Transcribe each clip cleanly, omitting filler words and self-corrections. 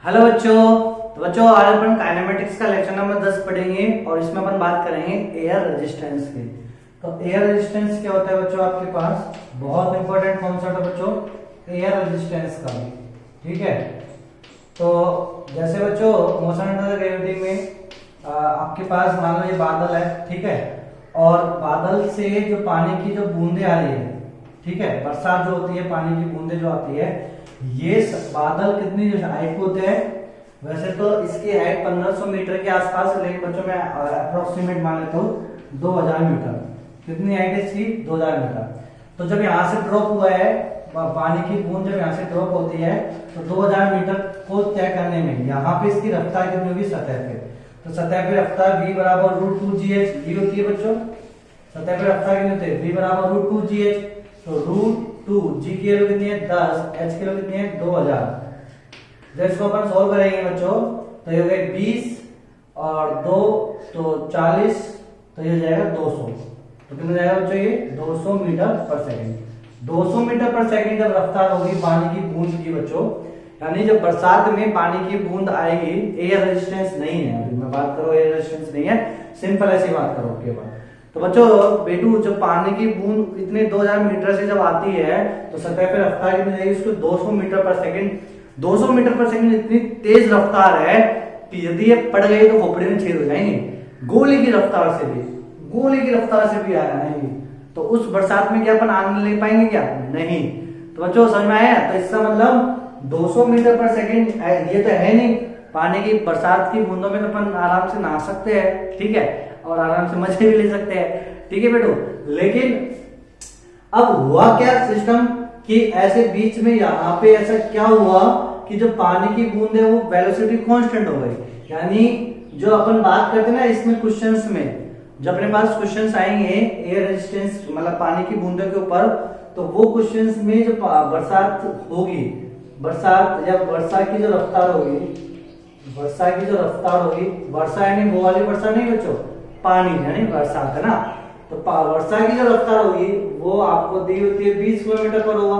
Hello बच्चों। तो बच्चों आज अपन काइनेमेटिक्स का लेक्चर नंबर 10 पढ़ेंगे और इसमें अपन बात करेंगे एयर रेजिस्टेंस की। तो एयर रेजिस्टेंस क्या होता है बच्चों, आपके पास बहुत इंपॉर्टेंट कॉन्सेप्ट है बच्चों एयर रेजिस्टेंस का भी। ठीक है, तो जैसे बच्चों मोशन अंडर ग्रेविटी में आपके पास मान लो ये बादल है, ठीक है, और बादल से जो पानी की जो बूंदे आ रही है, ठीक है, बरसात जो होती है पानी की बूंदे जो आती है, ये बादल कितनी जो हाइट होते हैं, वैसे तो इसकी हाइट 1500 मीटर के आसपास है, लेकिन बच्चों मैं अप्रोक्सीमेट मान लेता हूँ 2000 मीटर। कितनी हाइट है इसकी? 2000 मीटर। तो जब यहाँ से ड्रॉप हुआ है पानी की बूंद, जब यहाँ से ड्रॉप होती है तो 2000 मीटर को तय करने में यहाँ पे इसकी रफ्तार कितनी होगी सतह पे, तो सतह पे रफ्तार v बराबर √2gh ये होती है बच्चों। सतह पे रफ्तार कितनी होती है? v बराबर √2gh। तो √2 g की वैल्यू कितनी है 10, h की वैल्यू कितनी है 2000। जब इसको अपन सोल्व करेंगे बच्चों तो ये हो गए 20 और 2 तो 40, तो ये हो जाएगा 200। तो कितना जाएगा बच्चों ये 200 मीटर पर सेकंड। 200 मीटर पर सेकंड जब रफ्तार होगी पानी की बूंद की बच्चों, यानी जब बरसात में पानी की बूंद आएगी, एयर रेजिस्टेंस नहीं है, अभी मैं बात करूं एयर रेजिस्टेंस नहीं है, सिंपल ऐसी बात करो केवल। तो बच्चों बेटू जब पानी की बूंद इतने 2000 मीटर से जब आती है तो सतह पे रफ्तार कितनी जाएगी उसको 200 मीटर पर सेकंड। 200 मीटर पर सेकंड इतनी तेज रफ्तार है कि यदि ये पड़ गई तो खोपड़ी में छेद हो जाएंगे, गोली की रफ्तार से भी, गोली की रफ्तार से भी आएंगे। तो उस बरसात में क्या अपन आनंद ले पाएंगे? क्या नहीं। तो बच्चों समझ में आया? तो इसका मतलब 200 मीटर पर सेकंड ये तो है नहीं, पानी की बरसात की बूंदों में तो अपन आराम से नहा सकते हैं, ठीक है, और आराम से मजे भी ले सकते हैं, ठीक है बेटो। लेकिन अब हुआ क्या सिस्टम कि ऐसे बीच में यहाँ पे ऐसा क्या हुआ कि जो पानी की बूंद है वो वेलोसिटी कांस्टेंट हो गई। यानी जो अपन बात करते हैं ना इसमें क्वेश्चंस में, जब अपने पास क्वेश्चंस आएंगे एयर रेजिस्टेंस मतलब पानी की बूंदों के ऊपर, तो वो क्वेश्चंस में जो बरसात होगी, बरसात या वर्षा की जो रफ्तार होगी, वर्षा की जो रफ्तार होगी, वर्षा यानी वो वाली वर्षा नहीं बच्चों, पानी यानी बरसात है ना, तो वर्षा की जो रफ्तार होगी वो आपको दी होती है 20 किलोमीटर पर होगा।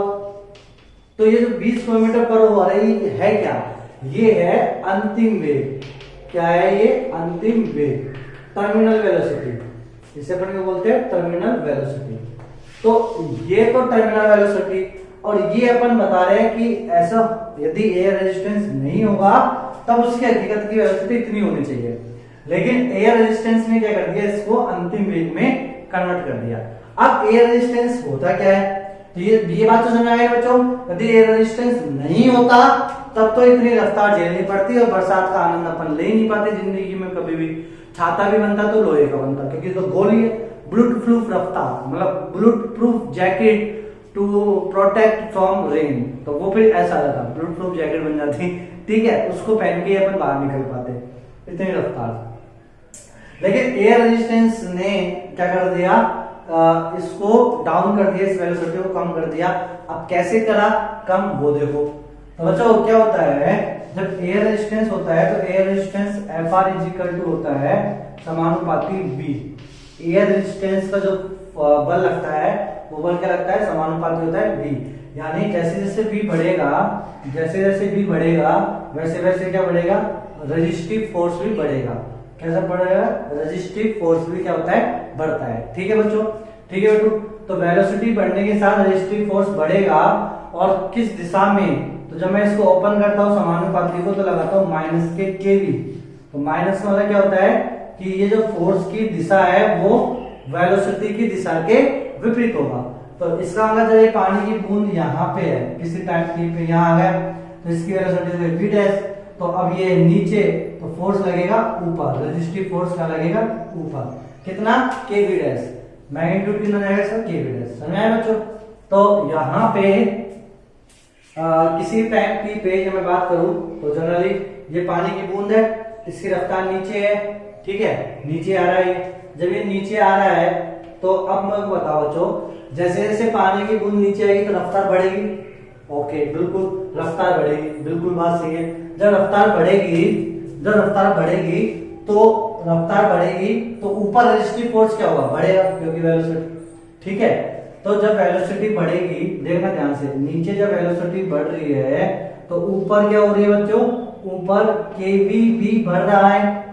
तो ये जो 20 किलोमीटर पर हो रही है क्या? ये है अंतिम वेग। क्या है ये? अंतिम वेग, टर्मिनल वेलोसिटी, इसे अपन क्या बोलते हैं? Terminal velocity. तो ये तो टर्मिनल वेलोसिटी, और ये अपन बता रहे हैं कि ऐसा यदि एयर रेजिस्टेंस नहीं होगा तब उसकी हकीकत की वेलोसिटी इतनी होनी चाहिए। लेकिन एयर रेजिस्टेंस ने क्या कर दिया, इसको अंतिम वेग में कन्वर्ट कर दिया। अब एयर रेजिस्टेंस होता क्या है? तो ये बात तो समझ आ गई बच्चों। यदि एयर रेजिस्टेंस नहीं होता तब तो इतनी रफ्तार झेलनी पड़ती और बरसात का आनंद अपन ले नहीं पाते जिंदगी में कभी भी। छाता भी बनता तो लोहे का बनता, क्योंकि तो गोली है बुलेट प्रूफ रफ्तार, मतलब bulletproof jacket to protect from rain, तो वो फिर ऐसा रहता बुलेट प्रूफ जैकेट बन जाती, ठीक है, उसको पहन के अपन बाहर निकल पाते, इतनी रफ्तार। लेकिन एयर रेजिस्टेंस ने क्या कर दिया, इसको डाउन कर दिया, इस वेलोसिटी को कम कर दिया। अब कैसे करा कम वो देखो। तो बच्चों क्या होता है, जब एयर रेजिस्टेंस होता है तो एयर रेजिस्टेंस Fr इज होता है समानुपाती V। एयर रेजिस्टेंस का जो बल लगता है वो बल क्या लगता है? समानुपाती होता है V। यानी जैसे जैसे V बढ़ेगा, जैसे जैसे V बढ़ेगा वैसे वैसे क्या बढ़ेगा? रेजिस्टिव फोर्स भी बढ़ेगा। कैसा बढ़ेगा? रेजिस्टिव फोर्स भी क्या होता है? बढ़ता है। ठीक है बच्चों, ठीक है बेटू। तो वेलोसिटी बढ़ने के साथ रेजिस्टिव फोर्स बढ़ेगा, और किस दिशा में? तो जब मैं इसको ओपन करता हूं समानुपाती को तो लगाता हूं माइनस के केवी। तो माइनस का मतलब क्या होता है कि ये जो फोर्स की दिशा है वो वेलोसिटी की दिशा के विपरीत होगा। तो इसका मतलब जब ये पानी की बूंद यहाँ पे है, किसी टाइम टी पे यहाँ आ गया, तो इसकी वेलोसिटी v डैश, तो अब ये नीचे तो फोर्स लगेगा ऊपर, रेजिस्टिव फोर्स का लगेगा ऊपर, कितना? kv dash. मैग्नीट्यूड कितना जाएगा सर? kv dash. समझ आया बच्चों? तो यहाँ पे किसी टाइम टी पे जब मैं बात करूं तो जनरली ये पानी की बूंद है, इसकी रफ्तार नीचे है, ठीक है, नीचे आ रहा है। जब ये नीचे आ रहा है तो अब मैं बताओ बच्चों, जैसे जैसे पानी की बूंद नीचे आएगी तो रफ्तार बढ़ेगी। ओके, बिल्कुल रफ्तार बढ़ेगी, बिल्कुल बात सही है। जब रफ्तार बढ़ेगी, जब रफ्तार बढ़ेगी तो ऊपर रेजिस्टिव फोर्स क्या होगा? बढ़ेगा, क्योंकि वेलोसिटी, ठीक है। तो जब वेलोसिटी बढ़ेगी, देखना ध्यान से, नीचे जब वेलोसिटी बढ़ रही है तो ऊपर क्या हो रही है बच्चों? ऊपर केवी भी बढ़ रहा है,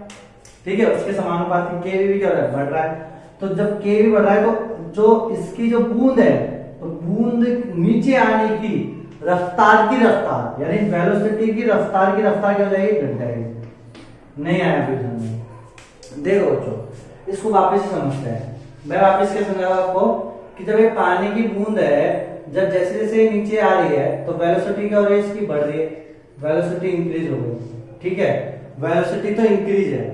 ठीक है, उसके समानुपाती केवी भी क्या हो रहा है, बढ़ रहा है। तो जब केवी बढ़ रहा है तो जो इसकी जो बूंद है, तो बूंद नीचे आने की रफ्तार यानी वेलोसिटी की रफ्तार क्या हो जाएगी, घट जाएगी। नहीं आया फिर समझ। देखो बच्चों इसको वापस से समझते हैं। मैं वापस क्या समझाऊंगा आपको कि जब ये पानी की बूंद है, जब जैसे जैसे नीचे आ रही है तो वेलोसिटी क्या हो रही है, इसकी बढ़ रही है, वेलोसिटी इंक्रीज हो गई, ठीक है, वेलोसिटी तो इंक्रीज है,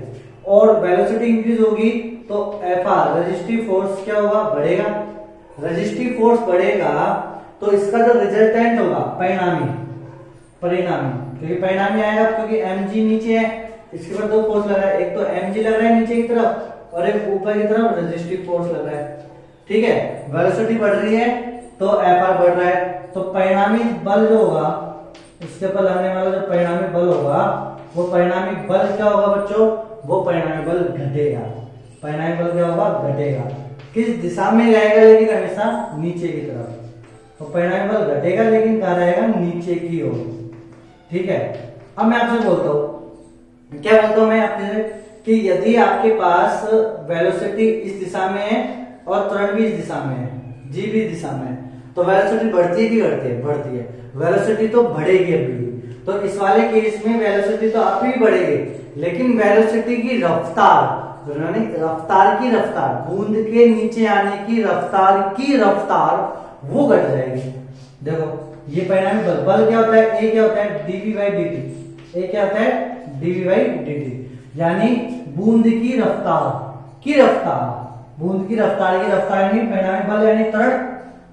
और वेलोसिटी इंक्रीज होगी तो Fr रेजिस्टिव फोर्स क्या होगा, बढ़ेगा। रेजिस्टिव फोर्स बढ़ेगा तो इसका जो रिजल्टेंट होगा परिणामी, क्योंकि परिणामी आएगा क्योंकि mg नीचे है, इसके ऊपर दो फोर्स लग रहा है, एक तो mg लग रहा है नीचे की तरफ और एक ऊपर की तरफ रेजिस्टिव फोर्स लग रहा है, ठीक है। वेलोसिटी बढ़ रही है तो Fr बढ़ रहा है, तो परिणामी बल जो होगा, उसके ऊपर लगने वाला जो परिणामी बल होगा, वो परिणामी बल क्या होगा बच्चों, वो परिणामी बल घटेगा। परिणामी बल क्या होगा, घटेगा। किस दिशा में रहेगा, लेकिन हमेशा नीचे की तरफ। तो परिणामी बल घटेगा लेकिन कहाँ रहेगा, नीचे की ओर, ठीक है। अब मैं आपसे बोलता हूँ, क्या बोलता हूँ मैं आपसे कि यदि आपके पास वेलोसिटी इस दिशा में है और त्वरण भी इस दिशा में है, जी भी इस दिशा में है, तो वेलोसिटी बढ़ती है कि घटती है, बढ़ती है। वेलोसिटी तो बढ़ेगी अभी, तो इस वाले केस में वेलोसिटी तो अभी भी बढ़ेगी, लेकिन वेलोसिटी की रफ्तार बूंद के नीचे आने की रफ्तार वो घट जाएगी। देखो ये परिणामी बल क्या होता है, ए क्या होता है, dv बाई dt, ए क्या होता है, dv बाई dt, यानी बूंद की रफ्तार बूंद की रफ्तार यानी परिणामी बल यानी त्वरण,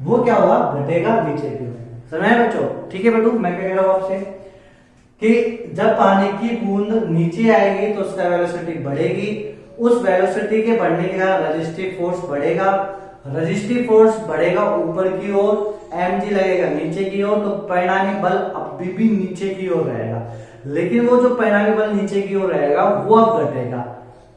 वो क्या होगा, घटेगा नीचे की ओर। समझ आया बच्चों, ठीक है बेटू। मैं क्या कह रहा हूं आपसे कि जब पानी की बूंद नीचे आएगी तो उसका वेलोसिटी बढ़ेगी, उस वेलोसिटी के बढ़ने के कारण रेजिस्टिव फोर्स बढ़ेगा ऊपर की ओर, mg लगेगा नीचे की ओर, तो परिणामी बल अभी भी नीचे की ओर रहेगा, लेकिन वो जो परिणामी बल नीचे की ओर रहेगा वो अब घटेगा।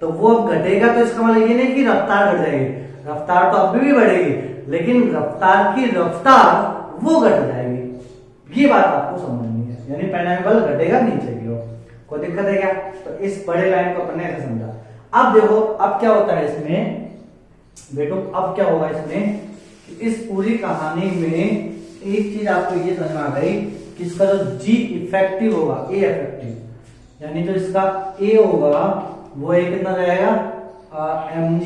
तो वो अब घटेगा तो इसका मतलब ये नहीं कि रफ्तार घट जाएगी, रफ्तार तो अभी भी बढ़ेगी, लेकिन रफ्तार वो घट जाएगी। ये बात आपको समझनी है, यानी परिणामी बल घटेगा नीचे की ओर। कोई दिक्कत है क्या? तो इस बड़े लाइन को अपन ने ऐसे समझा। अब देखो अब क्या होता है इसमें बेटो, अब क्या होगा इसमें कि इस पूरी कहानी में एक चीज आपको ये समझ में आ गई कि इसका जो जी इफेक्टिव होगा, ए इफेक्टिव, यानी जो इसका ए होगा वो एक कितना रहेगा, mg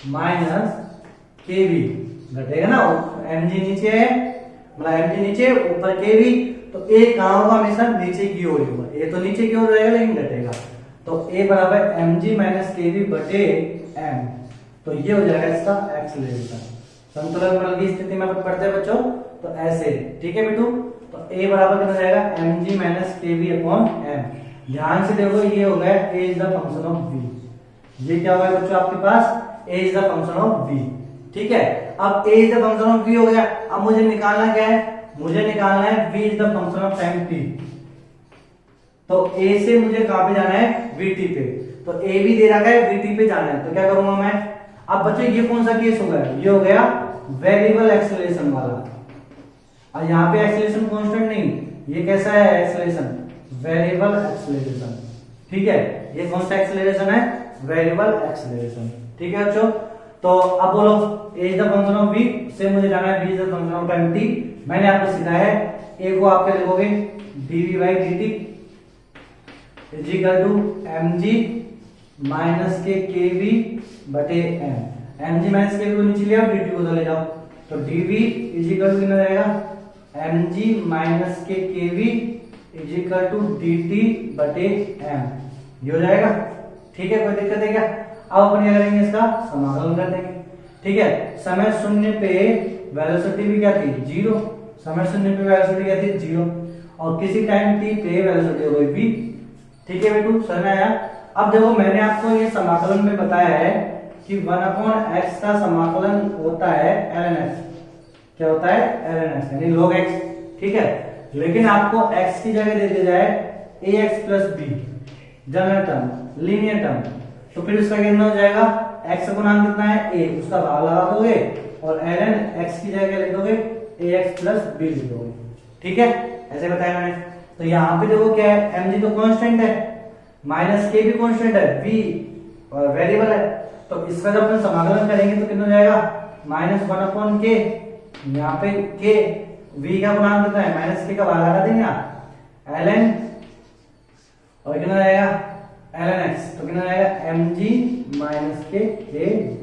माइनस केवी घटेगा ना, mg नीचे है, मतलब mg नीचे ऊपर केवी, तो ए कहां होगा, हमेशा नीचे की ओर होगा, ए तो नीचे की ओर रहेगा लेकिन घटेगा, तो ए बराबर mg माइनस केवी बटे m, तो ये हो जाएगा इसका एक्सीलरेशन। संतुलन बल की स्थिति में अपन पढ़ते हैं बच्चों, तो ऐसे, ठीक है बेटू। तो a बराबर कितना जाएगा, mg माइनस केवी अपॉन m। ध्यान से देखो ये हो गया a is the function of v। ये क्या होगा बच्चों आपके पास, a is the function of v, ठीक है। अब a is the function of v हो गया, अब मुझे निकालना क्या है, मुझे निकालना है v is the function of time t। तो a से मुझे कहां पे जाना है, vt पे, तो a भी दे रखा है, vt पे जाना है, तो क्या करूंगा मैं। अब बच्चों ये कौन सा केस हो गया, ये हो गया वेरिएबल एक्सेलरेशन वाला, और यहाँ पे एक्सेलरेशन कांस्टेंट नहीं, ये कैसा है एक्सेलरेशन, वेरिएबल एक्सेलरेशन, ठीक है। ये कौन सा एक्सेलरेशन है, वेरिएबल एक्सेलरेशन, ठीक है बच्चों। तो अब बोलो a is the function of v, से मुझे जाना है v is the function of time t। मैंने आपको सिखाया है a को आप क्या लिखोगे, dv by dt is equal to mg minus के kv बटे m। mg माइनस kv को नीचे ले आओ, dt को उधर ले जाओ, तो dv इज इक्वल टू कितना जाएगा, mg माइनस के kv is equal to dt बटे m। ये हो जाएगा, ठीक है। कोई दिक्कत है क्या? अब अपन क्या करेंगे, इसका समाकलन कर देंगे, ठीक है। समय शून्य पे वेलोसिटी भी क्या थी, जीरो, समय शून्य पे वेलोसिटी क्या थी, जीरो, और किसी टाइम t पे वेलोसिटी हो गई v, ठीक है बेटू, समझ में आया। अब देखो मैंने आपको ये समाकलन में बताया है कि 1/x का समाकलन होता है ln x, क्या होता है ln x यानी log x, ठीक है। लेकिन आपको x की जगह दे दिया जाए ax plus b general term, linear term, तो फिर उसका कितना हो जाएगा, x का गुणांक कितना है a, उसका भाग लगा दोगे और ln x की जगह लिख दोगे ax प्लस b लिख दोगे, ठीक है। ऐसे बताया मैंने, तो यहाँ पे देखो क्या है, एम जी तो कॉन्स्टेंट है, माइनस के भी कॉन्स्टेंट है, वी वेरिएबल है। तो इसका जब अपन समाकलन करेंगे तो कितना हो जाएगा, -1/k, यहाँ पे के वी का गुणांक कितना है, -k का भाग हटा देंगे आप, ln और कितना जाएगा ln x, तो कितना जाएगा mg -k kb।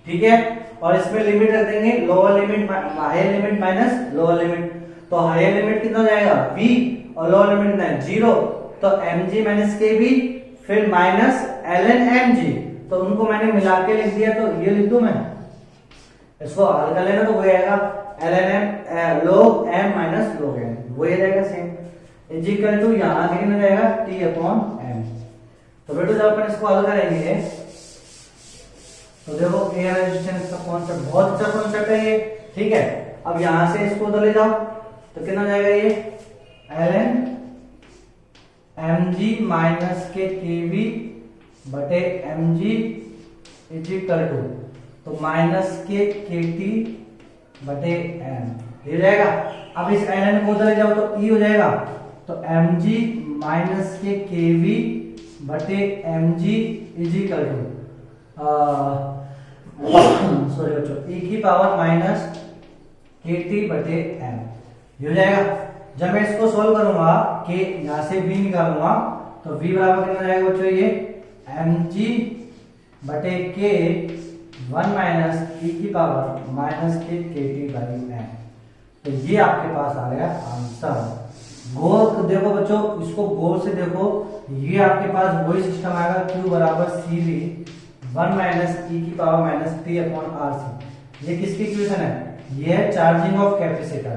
ठीक है, और इसमें लिमिट रख देंगे, lower limit higher limit minus lower limit. तो हायर लिमिट कितना हो जाएगा v और लोअर लिमिट कितना है 0, तो mg kb फिर माइनस ln mg, तो उनको मैंने मिला के लिख दिया, तो ये लिख दूं मैं, इसको हल कर लेना तो वो आएगा ln m log m minus log n, वो ये जाएगा सेम इज इक्वल टू यहां से कितना जाएगा t/m। तो बेटो जब अपन इसको हल करेंगे तो देखो एयर रेजिस्टेंस का कॉन्सेप्ट बहुत अच्छा कॉन्सेप्ट है ये। ठीक है, अब यहां से इसको उधर ले जाओ तो कितना जाएगा ये ln mg k kb बटे mg इज इक्वल टू तो -k kt बटे m, ये जाएगा। अब इस ln को उधर ले जाओ तो e हो जाएगा, तो mg k kb बटे mg is equal to sorry बच्चों e की पावर -kt बटे m, ये हो जाएगा। जब मैं इसको सॉल्व करूंगा कि यहां से v निकालूंगा तो v बराबर कितना जाएगा बच्चों, ये mg बटे k 1 माइनस e की power -k kt by m। तो ये आपके पास आ गया आंसर। गौर देखो बच्चों, इसको गौर से देखो, ये आपके पास वही सिस्टम आएगा q बराबर cv 1 माइनस e की पावर -t/rc। ये किसकी इक्वेशन है, ये है charging of capacitor,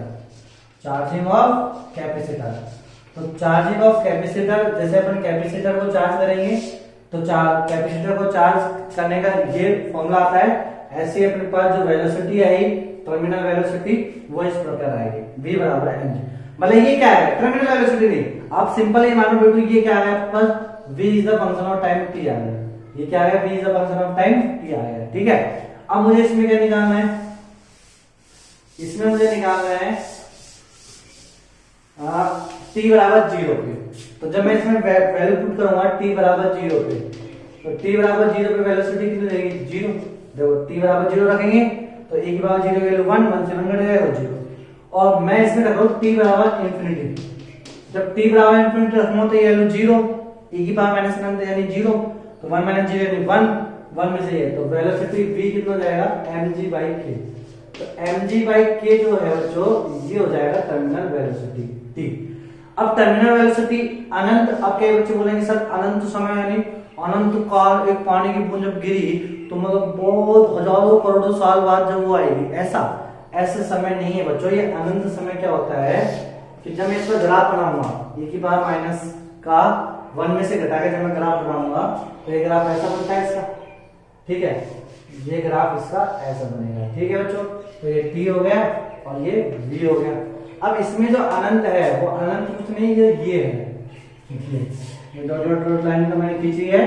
charging of capacitor. तो चार्जिंग ऑफ कैपेसिटर, जैसे अपन कैपेसिटर को चार्ज करेंगे तो कैपेसिटर को चार्ज करने का ये फॉर्मूला आता है। ऐसे अपने पास जो वेलोसिटी आई, टर्मिनल वेलोसिटी, वो इस प्रकार आएगी, v बराबर mg। मतलब ये क्या है, टर्मिनल वेलोसिटी नहीं, आप सिंपल ही मानो बेटू, ये क्या है आपके पास, v is the function of time t आ गया, ये क्या है, v is the function of time t आ गया। ठीक है, अब मुझे इसमें क्या निकालना है, इसमें मुझे निकालना है t बराबर 0 पे। तो जब मैं इसमें वैल्यू पुट करूंगा t बराबर 0 पे, तो t बराबर 0 पे वेलोसिटी कितनी रहेगी 0। देखो t बराबर 0 रखेंगे तो e की पावर 0 की वैल्यू 1, 1 से 1 कट जाएगा 0। और मैं इसमें रख रहा हूं t बराबर इंफिनिटी। जब t बराबर इंफिनिटी रखूंगा तो ये वैल्यू 0, e की पावर -1 यानी 0, तो 1 - 0 यानी 1, 1 में से ये, तो वेलोसिटी v कितना हो जाएगा mg k। तो mg k जो है बच्चों, ये हो जाएगा टर्मिनल वेलोसिटी t। अब टर्मिनल वेलोसिटी अनंत, अब कई बच्चे बोलेंगे सर अनंत समय यानी अनंत काल एक पानी की बूंद जब गिरी तो मतलब बहुत हजारों करोड़ों साल बाद जब वो आएगी, ऐसा समय नहीं है बच्चों। ये अनंत समय क्या होता है कि जब मैं इसका ग्राफ बनाऊंगा, e की पावर माइनस का 1 में से घटा के जब मैं ग्राफ बनाऊंगा तो ये ग्राफ ऐसा बनता है इसका। ठीक है, ये ग्राफ इसका ऐसा बनेगा। ठीक है बच्चों, तो ये t हो गया और ये v हो गया। अब इसमें जो अनंत है वो अनंत कुछ नहीं, ये है, ये डॉट डॉट डॉट लाइन तो मैंने खींची है,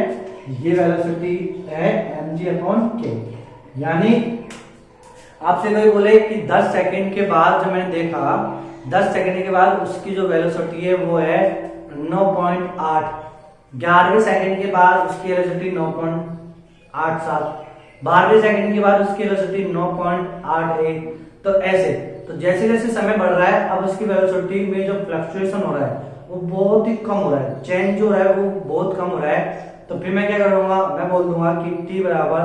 ये वेलोसिटी है mg/k। यानी आपसे कोई बोले कि 10 सेकंड के बाद, जो मैंने देखा 10 सेकंड के बाद उसकी जो वेलोसिटी है वो है 9.8, 11वें सेकंड के बाद उसकी वेलोसिटी 9.87, 12वें सेकंड के बाद उसकी वेलोसिटी 9.81। तो ऐसे, तो जैसे जैसे समय बढ़ रहा है अब उसकी वेलोसिटी में जो फ्लक्चुएशन हो रहा है वो बहुत ही कम हो रहा है, चेंज जो रहा है वो बहुत कम हो रहा है। तो फिर मैं क्या करूंगा, मैं बोल दूंगा कि t बराबर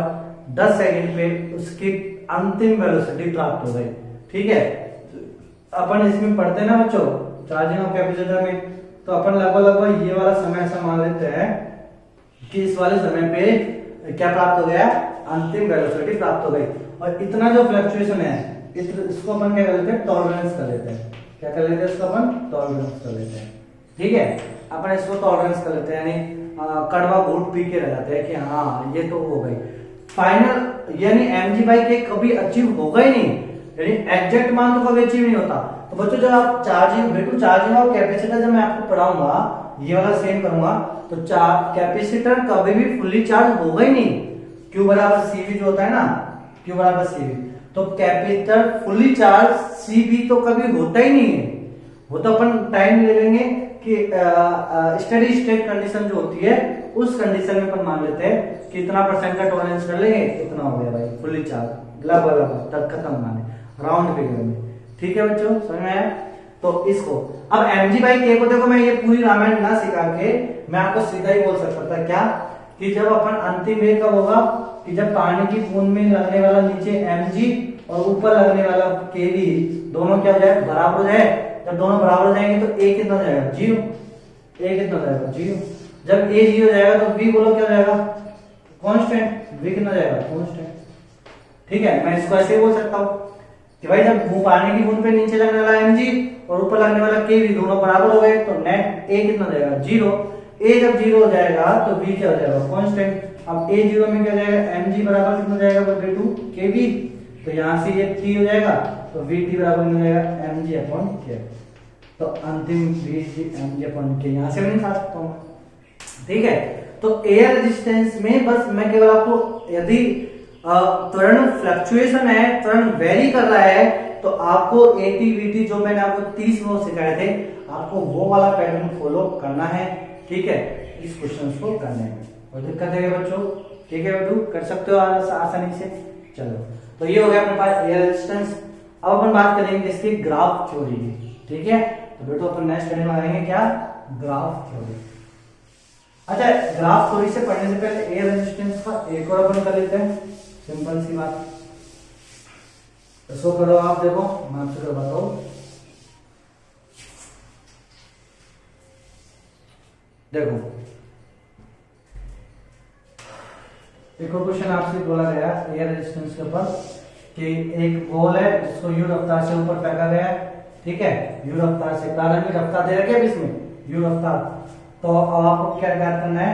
10 सेकंड पे उसकी अंतिम वेलोसिटी प्राप्त हो गई। ठीक है, अपन इसमें पढ़ते हैं ना बच्चों चार्जिंग ऑफ कैपेसिटर में, तो अपन लगभग ये वाला समय ऐसा मान लेते हैं कि इस वाले समय पे क्या प्राप्त हो गया, अंतिम वेलोसिटी प्राप्त हो गई। और इतना जो फ्लक्चुएशन है इसको अपन क्या कर लेते हैं, टॉलरेंस कर लेते हैं। क्या कर लेते हैं, इसको अपन टॉलरेंस कर लेते हैं। ठीक है, अपन इसको टॉलरेंस कर लेते हैं, यानी कड़वा घूट पी के रह जाते हैं कि हाँ ये तो हो गई फाइनल, यानी mg/k कभी अचीव होगा ही नहीं, यानी एग्जैक्ट मान तो कभी अचीव नहीं होता। तो बच्चों जब आप चार्जिंग ऑफ कैपेसिटर जब मैं आपको पढ़ाऊंगा, ये वाला सेम करूंगा, तो कैपेसिटर कभी भी फुल्ली चार्ज होगा ही नहीं। Q बराबर CV जो होता है ना, Q बराबर CV, तो कैपेसिटर फुल्ली चार्ज CV तो कभी होता ही नहीं है। वो तो अपन टाइम ले लेंगे कि स्टेडी स्टेट कंडीशन जो होती है उस कंडीशन में अपन मान लेते हैं कि इतना परसेंट का टॉलरेंस कर लेंगे, इतना हो गया भाई फुल्ली चार्ज, लगभग तक खत्म माने राउंड फिगर में। ठीक है बच्चों, समझ में आया? तो इसको अब mg बाई k को देखो, मैं ये पूरी रामायण ना सिखा के मैं आपको सीधा ही बोल सकता था क्या, कि जब अपन अंतिम में कब होगा कि जब पानी की बूंद में लगने वाला नीचे mg और ऊपर लगने वाला kv दोनों क्या हो जाए, बराबर हो जाए। जब दोनों बराबर हो जाएंगे तो a कितना हो जाएगा, 0। a कितना हो जाएगा, 0। जब a 0 हो जाएगा तो v बोलो क्या हो जाएगा, कांस्टेंट। v कितना हो जाएगा, कांस्टेंट। ठीक है, मैं इसको ऐसे ही बोल सकता हूँ कि भाई जब पानी की बूंद पे नीचे लगने वाला mg और ऊपर लगने वाला kv दोनों बराबर हो गए तो नेट a कितना हो जाएगा, 0। a जब 0 हो जाएगा तो v क्या हो जाएगा, कांस्टेंट। अब a 0 में क्या हो जाएगा, mg बराबर कितना हो जाएगा, √2 kv। तो यहां से ये t हो जाएगा तो vt बराबर कितना हो जाएगा, mg अपॉन k। तो अंतिम vg mg अपॉन k यहां से मैं निकाल सकता हूं। ठीक है, तो एयर रेजिस्टेंस में बस मैं केवल आपको यदि त्वरण फ्लक्चुएशन है, त्वरण वेरी कर रहा है, तो आपको एटी वीटी जो मैंने आपको 30 वो सिखाए थे, आपको वो वाला पैटर्न फॉलो करना है। ठीक है, इस क्वेश्चन को करने में कोई दिक्कत है बच्चों? ठीक है बेटू, कर सकते हो आसानी से। चलो, तो ये हो गया अपने पास एयर रेजिस्टेंस। अब अपन बात करेंगे इसकी ग्राफ थ्योरी की। ठीक है, तो बेटू अपन नेक्स्ट करने वाले हैं क्या, ग्राफ थ्योरी। अच्छा, ग्राफ थ्योरी से पढ़ने से पहले एयर रेजिस्टेंस का एक और अपन कर लेते हैं, सिंपल सी बात। इसको करो आप, देखो मैं आपसे करवाता हूं। देखो एक और क्वेश्चन आपसे बोला गया एयर रेजिस्टेंस के ऊपर कि एक बॉल है जिसको यू रफ्तार से ऊपर फेंका गया है। ठीक है, यू रफ्तार से, प्रारंभिक रफ्तार दे रखी है इसमें यू रफ्तार। तो अब आपको क्या ज्ञात करना है,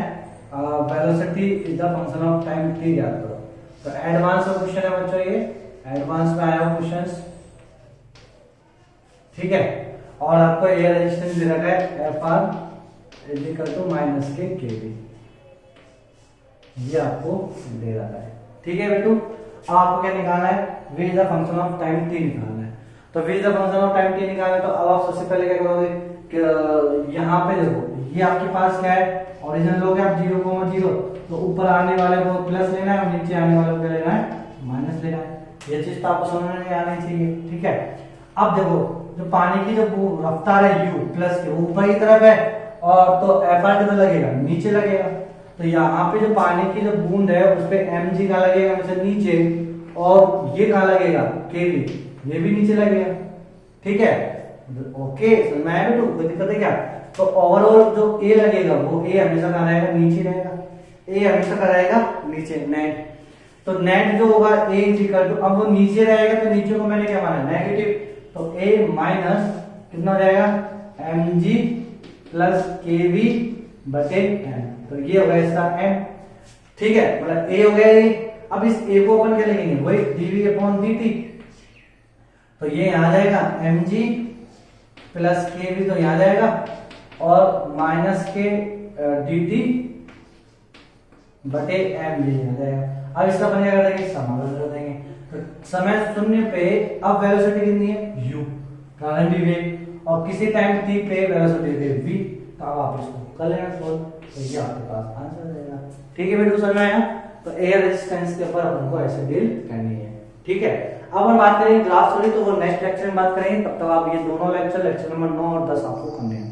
velocity is the function of time t ज्ञात करो। तो एडवांस का क्वेश्चन है बच्चों, ये एडवांस में आया क्वेश्चन। ठीक है, और आपको एयर रेजिस्टेंस दे रखा है Fr is equal to minus के kV, ये आपको दे रखा है। ठीक है बेटू, अब आपको क्या निकालना है, v is the function of time t निकालना है। तो v is the function of time t निकालना है, तो अब आप सबसे पहले क्या करोगे कि यहाँ पे देखो ये आपके पास क्या है, ओरिजिनल लोगे आप 0,0, तो ऊपर आने वाले को प्लस लेना है और नीचे आने वाले को क्या लेना है, माइनस लेना है। ये चीज तो आपको समझ में आनी चाहिए। ठीक है, अब देखो जो पानी की जो रफ्तार है u प्लस के ऊपर की तरफ है, और तो Fr कितना लगेगा, नीचे लगेगा। तो यहाँ पे जो पानी की जो बूंद है उस पे mg का लगेगा मतलब नीचे, और ये कहाँ लगेगा, kv, ये भी नीचे लगेगा। ठीक है, ओके, समझ में आया बेटू, कोई दिक्कत है क्या? तो ओवरऑल जो a लगेगा वो a हमेशा कहाँ रहेगा, नीचे रहेगा। a हमेशा कहाँ रहेगा, नीचे, नेट। तो नेट जो होगा a इज इक्वल टू, अब वो नीचे रहेगा तो नीचे को मैंने क्या माना, नेगेटिव। तो a माइनस कितना हो जाएगा, mg प्लस kv बटे m। तो ये हो गया इसका m। ठीक है, मतलब a हो गया ये। अब इस a को अपन क्या लिखेंगे, वही dv अपॉन dt। तो ये यहाँ जाएगा mg प्लस kv, तो यहाँ जाएगा, और माइनस के dt बटे m भी यहाँ जाएगा। अब इसका अपन क्या कर देंगे, समाकलन कर देंगे। तो समय शून्य पे अब वेलोसिटी कितनी है, u प्रारंभिक वेग, और किसी टाइम t पे वेलोसिटी है v। तो अब आप इसको कर लेना सोल्व, तो ये आपके पास आंसर रहेगा। ठीक है बेटू, समझ में आया? तो एयर रेजिस्टेंस के ऊपर अपन को ऐसे डील करनी है। ठीक है, अब हम बात करेंगे ग्राफ थ्योरी, तो वो नेक्स्ट लेक्चर में बात करेंगे। तब तक आप ये दोनों लेक्चर नंबर 9 और 10 आपको करने हैं।